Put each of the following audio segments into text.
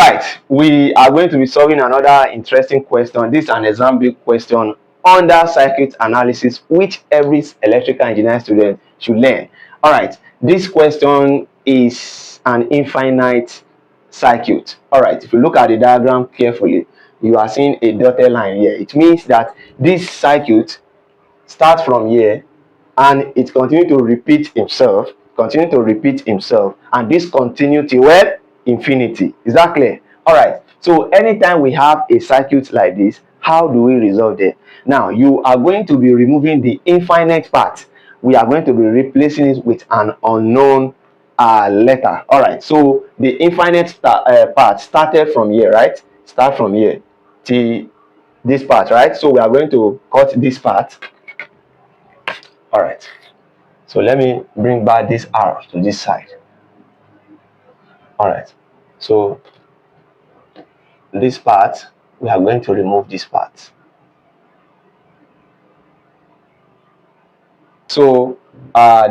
right, we are going to be solving another interesting question. This is an example question under circuit analysis, which every electrical engineering student should learn. All right, this question is an infinite circuit. All right, if you look at the diagram carefully, you are seeing a dotted line here. It means that this circuit starts from here and it continues to repeat himself, and this continue till where? Infinity. Is that clear? All right, so anytime we have a circuit like this, how do we resolve it? Now you are going to be removing the infinite part. We are going to be replacing it with an unknown letter. All right, so the infinite part started from here, right? Start from here till this part, right? So we are going to cut this part. All right, so let me bring back this arrow to this side. All right, so this part, we are going to remove this part. So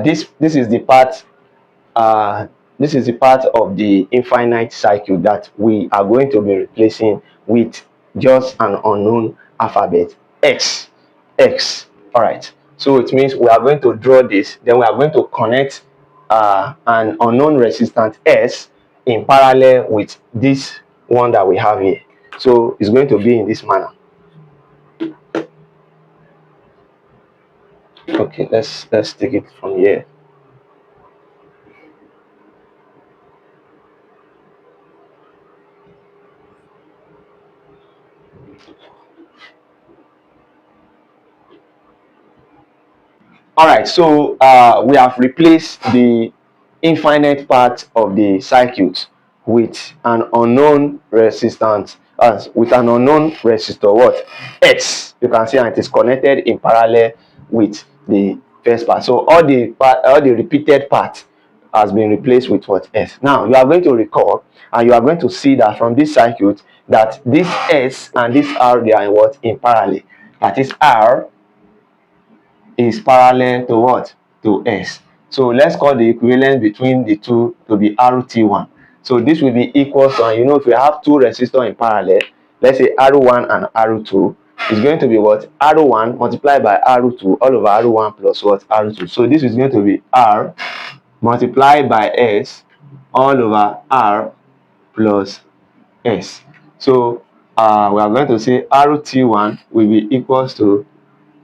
this is the part this is the part of the infinite cycle that we are going to be replacing with just an unknown alphabet x. All right, so it means we are going to draw this, then we are going to connect an unknown resistance s in parallel with this one that we have here. So it's going to be in this manner. Okay, let's take it from here. All right, so we have replaced the infinite part of the circuit with an unknown resistance, with an unknown resistor, what? X. You can see, and it is connected in parallel with the first part. So all the repeated part has been replaced with what? S. Now you are going to recall, and you are going to see that from this circuit that this S and this R, they are in what? In parallel. That is, R is parallel to what? To S. So let's call the equivalence between the two to be RT1. So this will be equal to, and you know, if we have two resistors in parallel, let's say R1 and R2, it's going to be what? R1 multiplied by R2 all over R1 plus what? R2. So this is going to be R multiplied by S all over R plus S. So we are going to say RT1 will be equals to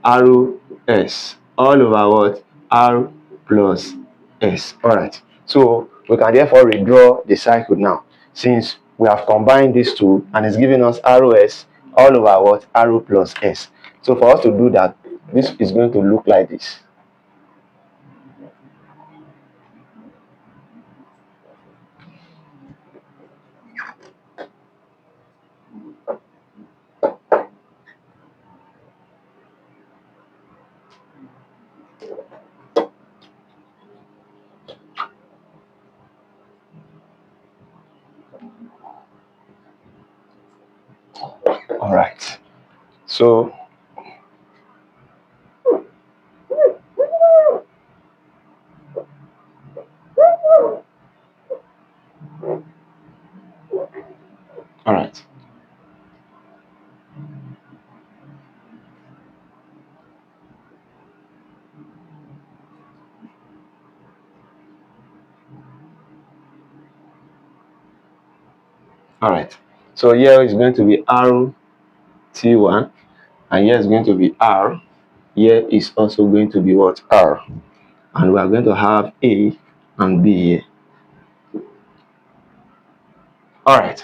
RS all over what? R plus S. All right, so we can therefore redraw the cycle now, since we have combined these two and it's giving us RS all over what? R plus S. So for us to do that, this is going to look like this. All right, so all right, all right, so here is going to be RT1, and here is going to be R. Here is also going to be what? R. And we are going to have A and B here. All right,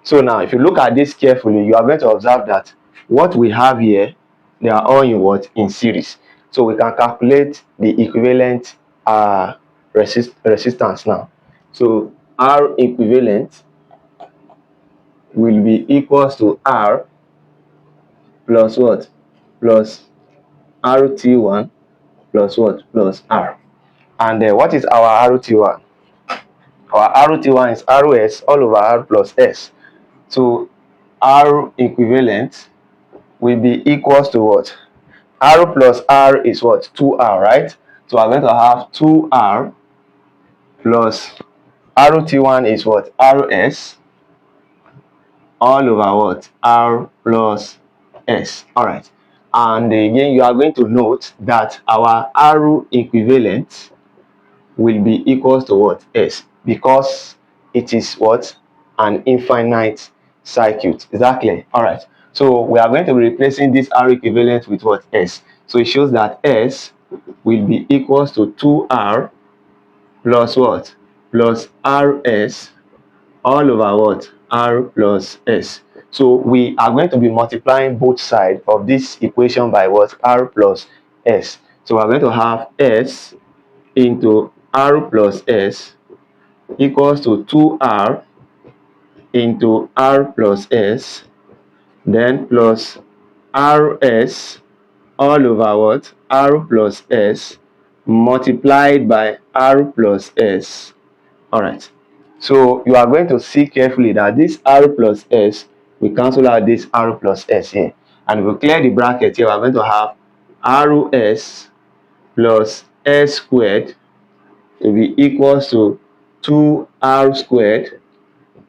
so now if you look at this carefully, you are going to observe that what we have here, they are all in what? In series. So we can calculate the equivalent resistance now. So R equivalent will be equals to R plus what? Plus RT1 plus what? Plus R. And what is our RT1? Our RT1 is RS all over R plus S. So R equivalent will be equals to what? R plus R is what? 2R, right? So I'm going to have 2R plus RT1 is what? RS all over what? R plus S. All right. And again, you are going to note that our R equivalent will be equals to what? S, because it is what? An infinite circuit. Is that clear? All right. So we are going to be replacing this R equivalent with what? S. So it shows that S will be equals to 2R plus what? Plus RS all over what? R plus S. So we are going to be multiplying both sides of this equation by what? R plus S. So we are going to have S into R plus S equals to 2R into R plus S, then plus RS all over what? R plus S multiplied by R plus S. All right. So you are going to see carefully that this R plus S will cancel out this R plus S here. And if we clear the bracket here, we are going to have RS plus S squared to be equals to 2R squared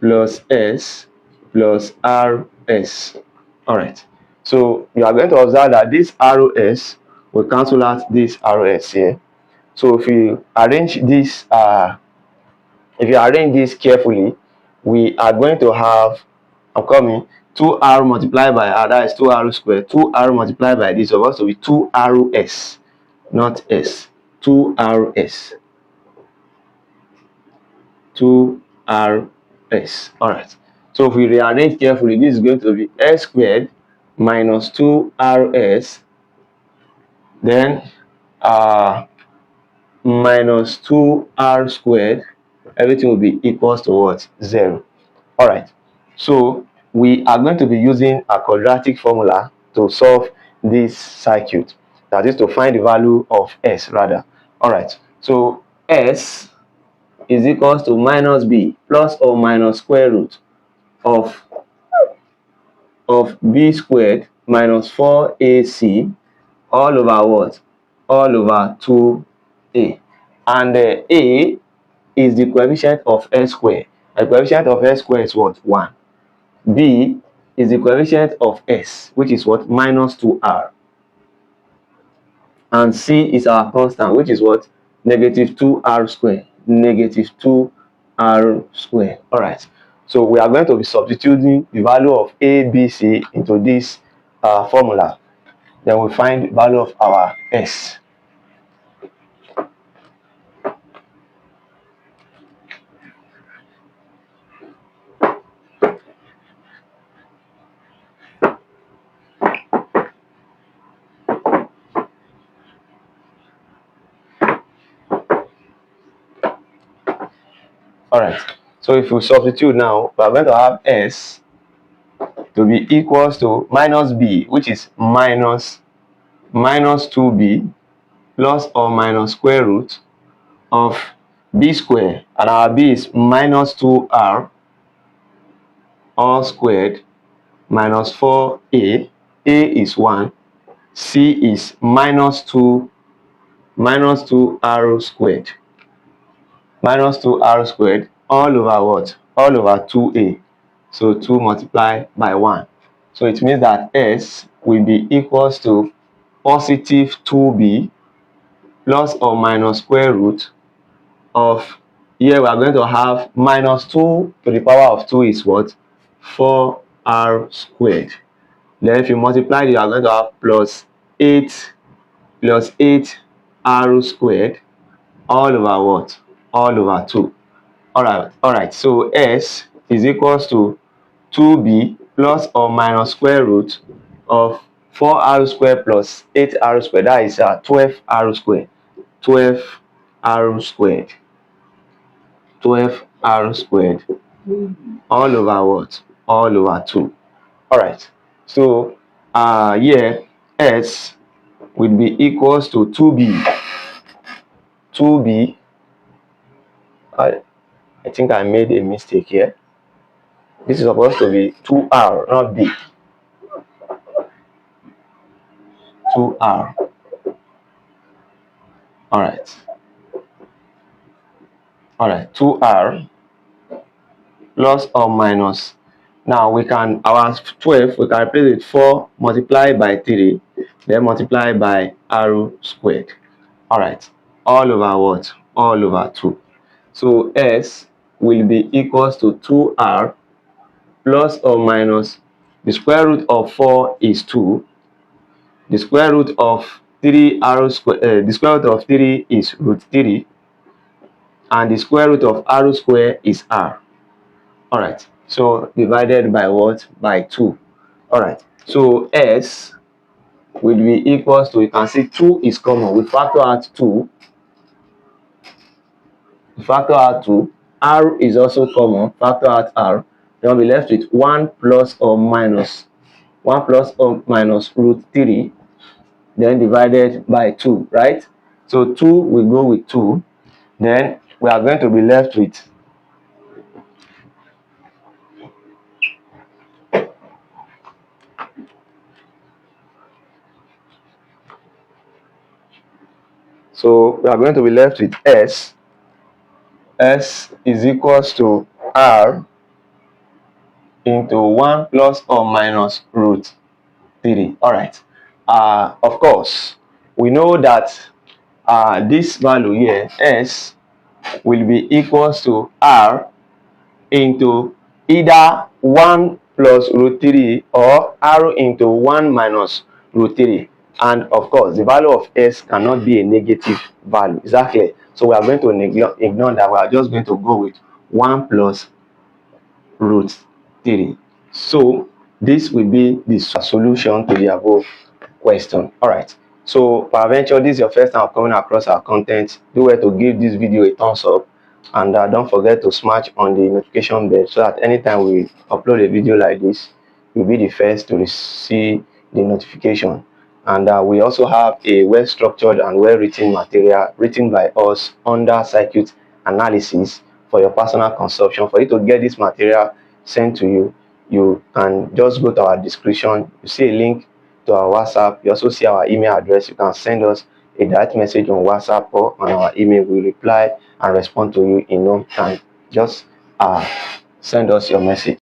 plus S plus RS. All right. So you are going to observe that this RS will cancel out this RS here. So if you arrange this carefully, we are going to have, I'm coming, 2R multiplied by R, that is 2R squared. 2R multiplied by this supposed to be 2RS, not S. 2RS. 2RS. All right. So if we rearrange carefully, this is going to be S squared minus 2RS, then minus 2R squared. Everything will be equals to what? 0. All right. So we are going to be using a quadratic formula to solve this circuit. That is to find the value of S rather. All right. So S is equals to minus B plus or minus square root of B squared minus 4AC all over what? All over 2A. And A is the coefficient of S squared. The coefficient of S squared is what? 1. B is the coefficient of S, which is what? Minus 2R. And C is our constant, which is what? Negative 2R squared. Negative 2R squared. All right. So we are going to be substituting the value of A, B, C into this formula. Then we find the value of our S. All right. So if we substitute now, we are going to have S to be equals to minus B, which is minus 2B plus or minus square root of B squared, and our B is minus 2R all squared minus 4A. A is 1. C is minus 2R squared. Minus 2R squared all over what? All over 2A. So 2 multiplied by 1. So it means that S will be equals to positive 2B plus or minus square root of, here we are going to have minus 2 to the power of 2 is what? 4R squared. Then if you multiply, you are going to have plus 8R squared all over what? All over 2. All right. So S is equals to 2B plus or minus square root of 4R squared plus 8R squared. That is 12R squared. 12R squared. 12R squared all over what? All over 2. All right. So here S will be equals to 2B. 2B. I think I made a mistake here. This is supposed to be 2R, not B. 2R. All right. All right. 2R plus or minus Now we can, our 12, we can replace with 4 multiplied by 3, then multiply by r squared. Alright, all over what? All over 2. So s will be equals to 2r plus or minus the square root of 4 is 2, the square root of 3r square, the square root of 3 is root 3, and the square root of r square is r. Alright, so divided by what? By 2. Alright, so s will be equals to, you can see 2 is common, we factor out 2, factor out 2, r is also common, factor out r, then we'll be left with 1 plus or minus root 3, then divided by 2, right? So 2 will go with 2, then we are going to be left with s. S is equals to r into 1 plus or minus root 3. All right. Of course, we know that this value here, s, will be equals to r into either 1 plus root 3 or r into 1 minus root 3. And of course, the value of s cannot be a negative value. Exactly. So we are going to ignore that. We are just going to go with 1 plus root 3. So this will be the solution to the above question. All right. So peradventure this is your first time coming across our content, do well to give this video a thumbs up, and don't forget to smash on the notification bell so that anytime we upload a video like this, you'll be the first to receive the notification. And we also have a well structured and well written material written by us under circuit analysis for your personal consumption. For you to get this material sent to you, you can just go to our description. You see a link to our WhatsApp. You also see our email address. You can send us a direct message on WhatsApp or on our email. We reply and respond to you in no time. Just send us your message.